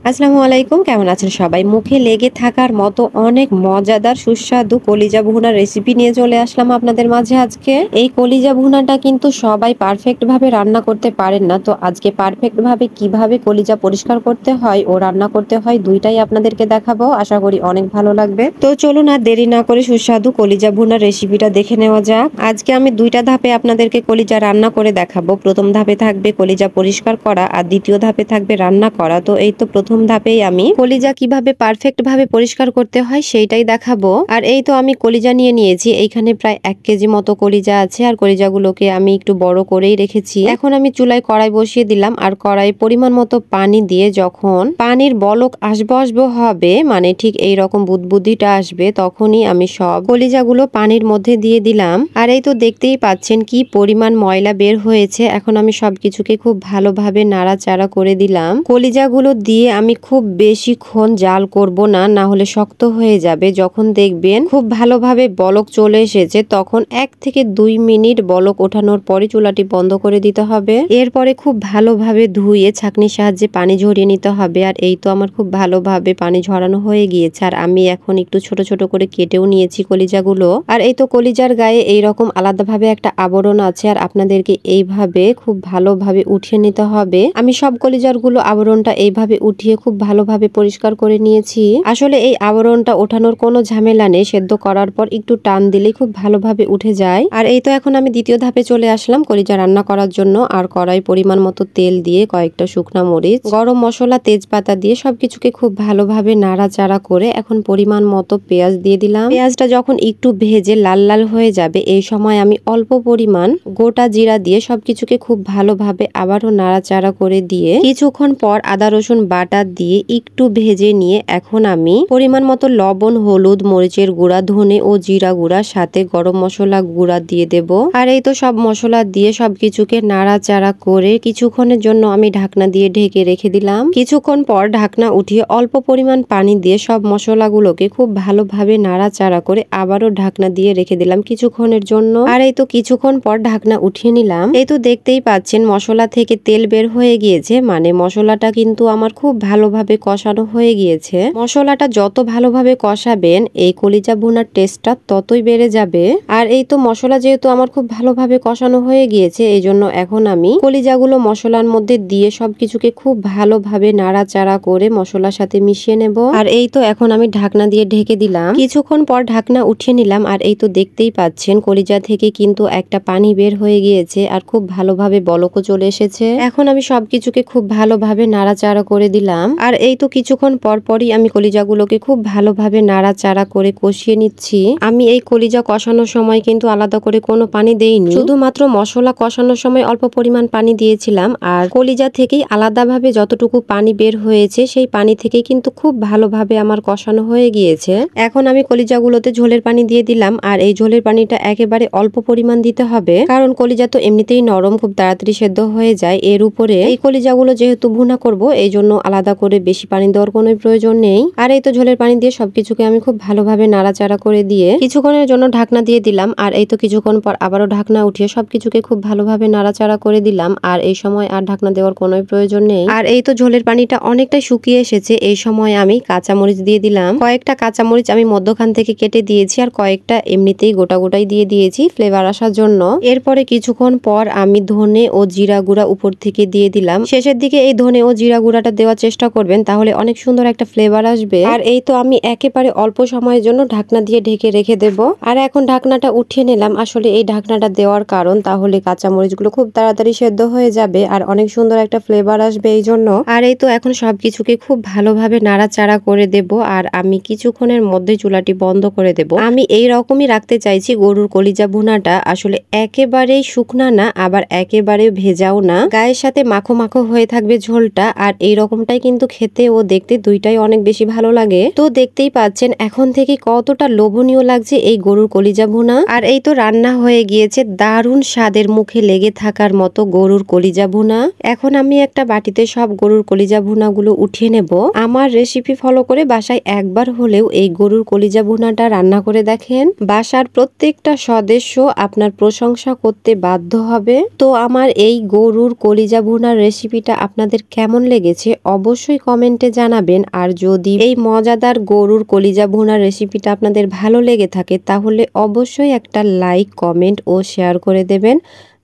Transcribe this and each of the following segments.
আসসালামু আলাইকুম, কেমন আছেন সবাই? মুখে লেগে থাকার মতো অনেক মজাদার সুস্বাদু কলিজা ভুনার রেসিপি নিয়ে চলে আসলাম আপনাদের মাঝে আজকে। এই কলিজা ভুনাটা কিন্তু সবাই পারফেক্ট ভাবে রান্না করতে পারেন না। তো আজকে পারফেক্ট ভাবে কিভাবে কলিজা পরিষ্কার করতে হয় ও রান্না করতে হয় দুইটাই আপনাদেরকে দেখাবো। আশা করি অনেক ভালো লাগবে। তো চলুন আর দেরি না করে সুস্বাদু কলিজা ভুনার রেসিপিটা দেখে নেওয়া যাক। আজকে আমি দুইটা ধাপে আপনাদেরকে কলিজা রান্না করে দেখাবো। প্রথম ধাপে থাকবে কলিজা পরিষ্কার করা আর দ্বিতীয় ধাপে থাকবে রান্না করা। তো এই তো প্রথম ধাপেই আমি কলিজা কিভাবে পারফেক্ট ভাবে পরিষ্কার করতে হয় সেইটাই দেখাবো। আর এই তো আমি কলিজা নিয়ে নিয়েছি, এইখানে প্রায় 1 কেজি মতো কলিজা আছে। আর কলিজাগুলোকে আমি একটু বড় করেই রেখেছি। এখন আমি চুলায় কড়াই বসিয়ে দিলাম আর কড়াই পরিমাণ মতো পানি দিয়ে যখন পানির বলক আসবো হবে, মানে ঠিক এই রকম বুদবুদিটা আসবে, তখনই আমি সব কলিজাগুলো পানির মধ্যে দিয়ে দিলাম। আর এই তো দেখতেই পাচ্ছেন কি পরিমাণ ময়লা বের হয়েছে। এখন আমি সবকিছুকে খুব ভালোভাবে নাড়াচাড়া করে দিলাম। কলিজাগুলো দিয়ে আমি খুব বেশিক্ষণ জাল করব না, না হলে শক্ত হয়ে যাবে। যখন দেখবেন খুব ভালোভাবে বলক চলে এসেছে তখন 1 থেকে 2 মিনিট বলক ওঠানোর পরে চুলাটি বন্ধ করে দিতে হবে। এরপরে খুব ভালোভাবে ধুয়ে ছাঁকনির সাহায্যে পানি ঝরিয়ে নিতে হবে। আর এই তো আমার খুব ভালোভাবে পানি ঝরানো হয়ে গিয়েছে। আর আমি এখন একটু ছোট ছোট করে কেটেও নিয়েছি কলিজাগুলো। আর এই তো কলিজার গায়ে এইরকম আলাদাভাবে একটা আবরণ আছে, আর আপনাদেরকে এইভাবে খুব ভালোভাবে উঠিয়ে নিতে হবে। আমি সব কলিজারগুলো আবরণটা এইভাবে উঠিয়ে খুব ভালোভাবে পরিষ্কার করে নিয়েছি। আসলে এই আবরণটা ওঠানোর কোনো ঝামেলা নেই, সেদ্ধ করার পর একটু টান দিলেই খুব ভালোভাবে উঠে যায়। আর এই তো এখন আমি দ্বিতীয় ধাপে চলে আসলাম কলিজা রান্না করার জন্য। আর কড়াই পরিমাণ মতো তেল দিয়ে কয়েকটা শুকনা মরিচ, গরম মশলা, তেজপাতা দিয়ে সবকিছুকে খুব ভালোভাবে নাড়াচাড়া করে এখন পরিমাণ মতো পেঁয়াজ দিয়ে দিলাম। পেঁয়াজটা যখন একটু ভেজে লাল লাল হয়ে যাবে এই সময় আমি অল্প পরিমাণ গোটা জিরা দিয়ে সবকিছুকে খুব ভালোভাবে আবারও নাড়াচাড়া করে দিয়ে কিছুক্ষণ পর আদা রসুন বাটা দিয়ে একটু ভেজে নিয়ে এখন আমি পরিমাণ মতো লবণ, হলুদ, মরিচের গুঁড়া, ধনে ও জিরা গুঁড়া, সাথে গরম মশলা গুঁড়া দিয়ে দেব। আর এই তো সব মশলা দিয়ে সবকিছুকে নাড়াচাড়া করে কিছুক্ষণের জন্য আমি ঢাকনা দিয়ে ঢেকে রেখে দিলাম। কিছুক্ষণ পর ঢাকনা উঠিয়ে অল্প পরিমাণ পানি দিয়ে সব মশলাগুলোকে খুব ভালোভাবে নাড়াচাড়া করে আবারও ঢাকনা দিয়ে রেখে দিলাম কিছুক্ষণের জন্য। আর এই তো কিছুক্ষণ পর ঢাকনা উঠিয়ে নিলাম। এই তো দেখতেই পাচ্ছেন মশলা থেকে তেল বের হয়ে গিয়েছে, মানে মশলাটা কিন্তু আমার খুব ভালোভাবে কষানো হয়ে গিয়েছে। মশলাটা যত ভালোভাবে কষাবেন এই কলিজা ভুনার টেস্টটা ততই বেড়ে যাবে। আর এই তো মশলা যেহেতু আমার খুব ভালোভাবে কষানো হয়ে গিয়েছে, এই জন্য এখন আমি কলিজাগুলো মশলার মধ্যে দিয়ে সবকিছুকে খুব ভালোভাবে নাড়াচাড়া করে মশলার সাথে মিশিয়ে নেব। আর এই তো এখন আমি ঢাকনা দিয়ে ঢেকে দিলাম। কিছুক্ষণ পর ঢাকনা উঠিয়ে নিলাম। আর এই তো দেখতেই পাচ্ছেন কলিজা থেকে কিন্তু একটা পানি বের হয়ে গিয়েছে আর খুব ভালোভাবে বলকও চলে এসেছে। এখন আমি সবকিছুকে খুব ভালোভাবে নাড়াচাড়া করে দিলাম। আর এই তো কিছুক্ষণ পর পরই আমি কলিজাগুলোকে খুব ভালোভাবে নাড়াচাড়া করে কষিয়ে নিচ্ছি। আমি এই কলিজা কষানোর সময় কিন্তু আলাদা করে কোনো পানি দেইনি, শুধুমাত্র মশলা কষানোর সময় অল্প পরিমাণ পানি দিয়েছিলাম। আর কলিজা থেকেই আলাদাভাবে যতটুকু পানি বের হয়েছে সেই পানি থেকেই কিন্তু খুব ভালোভাবে আমার কষানো হয়ে গিয়েছে। এখন আমি কলিজাগুলোতে ঝোলের পানি দিয়ে দিলাম। আর এই ঝোলের পানিটা একেবারে অল্প পরিমাণ দিতে হবে, কারণ কলিজা তো এমনিতেই নরম, খুব তাড়াতাড়ি সেদ্ধ হয়ে যায়। এর উপরে এই কলিজাগুলো যেহেতু ভুনা করব এই জন্য আলাদা করে বেশি পানি দেওয়ার কোনো প্রয়োজন নেই। আর এই তো ঝোলের পানি দিয়ে সবকিছুকে আমি খুব ভালোভাবে নাড়াচাড়া করে দিয়ে কিছুক্ষণের জন্য ঢাকনা দিয়ে দিলাম। আর এই তো কিছুক্ষণ পর আবারও ঢাকনা উঠিয়ে সবকিছুকে খুব ভালোভাবে নাড়াচাড়া করে দিলাম। আর এই সময় আর ঢাকনা দেওয়ার কোনো প্রয়োজন নেই। আর এই তো ঝোলের পানিটা অনেকটাই শুকিয়ে এসেছে। এই সময় আমি কাঁচামরিচ দিয়ে দিলাম। কয়েকটা কাঁচামরিচ আমি মধ্যখান থেকে কেটে দিয়েছি, আর কয়েকটা এমনিতেই গোটা গোটাই দিয়ে দিয়েছি ফ্লেভার আসার জন্য। এরপরে কিছুক্ষণ পর আমি ধনে ও জিরা গুঁড়া উপর থেকে দিয়ে দিলাম। শেষের দিকে এই ধনে ও জিরা গুঁড়াটা দেওয়ার চেষ্টা করবেন, তাহলে অনেক সুন্দর একটা ফ্লেভার আসবে। আর এই তো আমি একেবারে অল্প সময়ের জন্য ঢাকনা দিয়ে ঢেকে রেখে দেব। আর এখন ঢাকনাটা উঠিয়ে নিলাম। আসলে এই ঢাকনাটা দেওয়ার কারণ, তাহলে কাঁচামরিচগুলো খুব তাড়াতাড়ি সেদ্ধ হয়ে যাবে আর অনেক সুন্দর একটা ফ্লেভার আসবে এই জন্য। আর এই তো এখন সবকিছুকে খুব ভালোভাবে নাড়াচাড়া করে দেব। আর আমি কিছুক্ষণের মধ্যে চুলাটি বন্ধ করে দেব। আমি এই রকমই রাখতে চাইছি গরুর কলিজা ভুনাটা। আসলে একেবারেই শুকনা না, আবার একেবারে ভেজাও না, গায়ের সাথে মাখো মাখো হয়ে থাকবে ঝোলটা। আর এই রকমটাই কিন্তু খেতে ও দেখতে দুইটাই অনেক বেশি ভালো লাগে। তো দেখতেই পাচ্ছেন এখন থেকে কতটা লোভনীয় লাগছে এই গরুর কলিজা ভুনা। আর এই তো রান্না হয়ে গিয়েছে দারুণ স্বাদের, মুখে লেগে থাকার মতো গরুর কলিজা ভুনা। এখন আমি একটা বাটিতে সব গরুর কলিজা ভুনা গুলো উঠিয়ে নেব। আমার রেসিপি ফলো করে বাসায় একবার হলেও এই গরুর কলিজা ভুনাটা রান্না করে দেখেন, বাসার প্রত্যেকটা সদস্য আপনার প্রশংসা করতে বাধ্য হবে। তো আমার এই গরুর কলিজা ভুনার রেসিপিটা আপনাদের কেমন লেগেছে অবশ্যই অবশ্যই কমেন্টে জানাবেন। আর যদি এই মজাদার গরুর কলিজা ভুনার রেসিপিটা আপনাদের ভালো লেগে থাকে তাহলে অবশ্যই একটা লাইক, কমেন্ট ও শেয়ার করে দেবেন।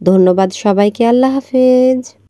ধন্যবাদ সবাইকে। আল্লাহ হাফেজ।